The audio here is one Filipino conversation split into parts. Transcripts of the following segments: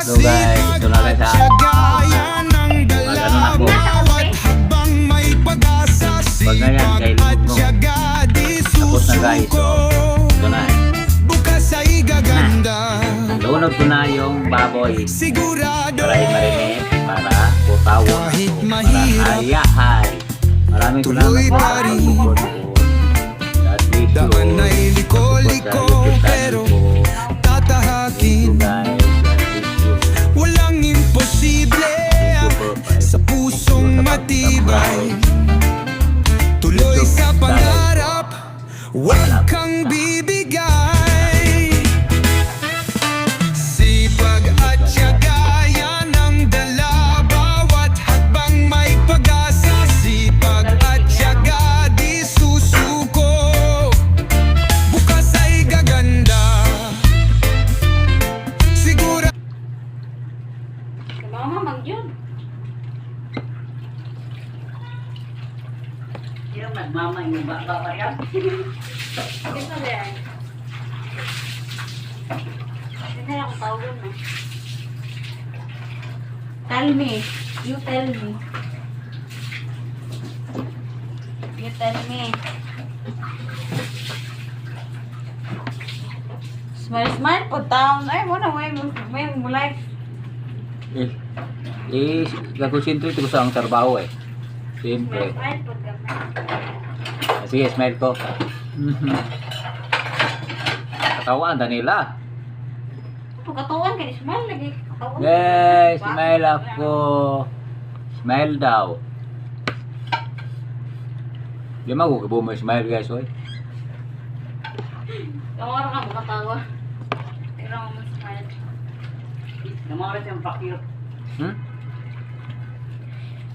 So guys, ito na guys ha. Mag-ano na po. Pag ganyan, kay Lugno. Tapos na guys, so ito na eh. Lunod ko na yung baboy para i-marinate, para putawon ako, para ayahay. Maraming salamat po sa pag-support po. God bless you. Support sa YouTube channel po. Thank you guys. Walang imposible sa pusong matibay. Tuloy sa pangarap, huwag kang bibigay. Sipag at tiyaga, yan ang dala. Bawat hakbang may pag-asa. Sipag at tiyaga, di susuko. Bukas ay gaganda. Sigura Mama, mag-yun. Yung nagmama yung baba pa yan. Ito din. Hindi ako tawag na. Tell me. You tell me. You tell me. Smile, smile po taon. Ay, muna, may mulay. Kakonsentrate ko sa ang trabaho eh. Siyempre. Smile po kami. Sige, smile ko. Katawan, Danila. Katawan ka, smile lagi. Katawan. Yes, smile ako. Smile daw. Di mo ako mo smile guys, oy. Yung araw ka makatawa. Pero mo smile. Namarit yung pakir.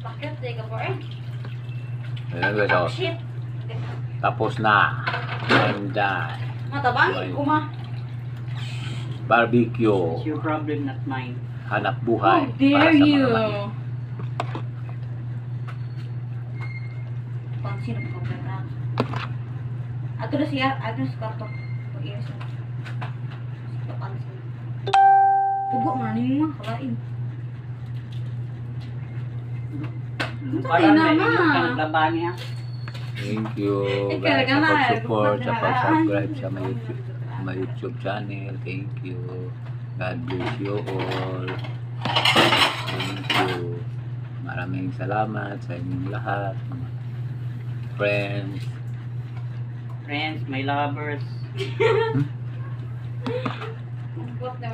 Bakit? Teka po eh. Ayan guys, oh. Shit. Tapos na. And Matabangin ko ma. barbecue. It's your problem, not mine. Hanap buhay. How dare para sa mga you? manok. Pang sino ko ba? Ato na siya, ato na sa karto. Pag-iya siya. Pang sino. Pugo man mo, kalain. Parang na, may ma. kang laban niya. Thank you Ikaw guys ka sa na, pag-support, sa gusto ko na. pag-subscribe sa my YouTube channel. Thank you. God bless you all. Thank you. Maraming salamat sa inyong lahat, mga friends. Friends, my lovers. What the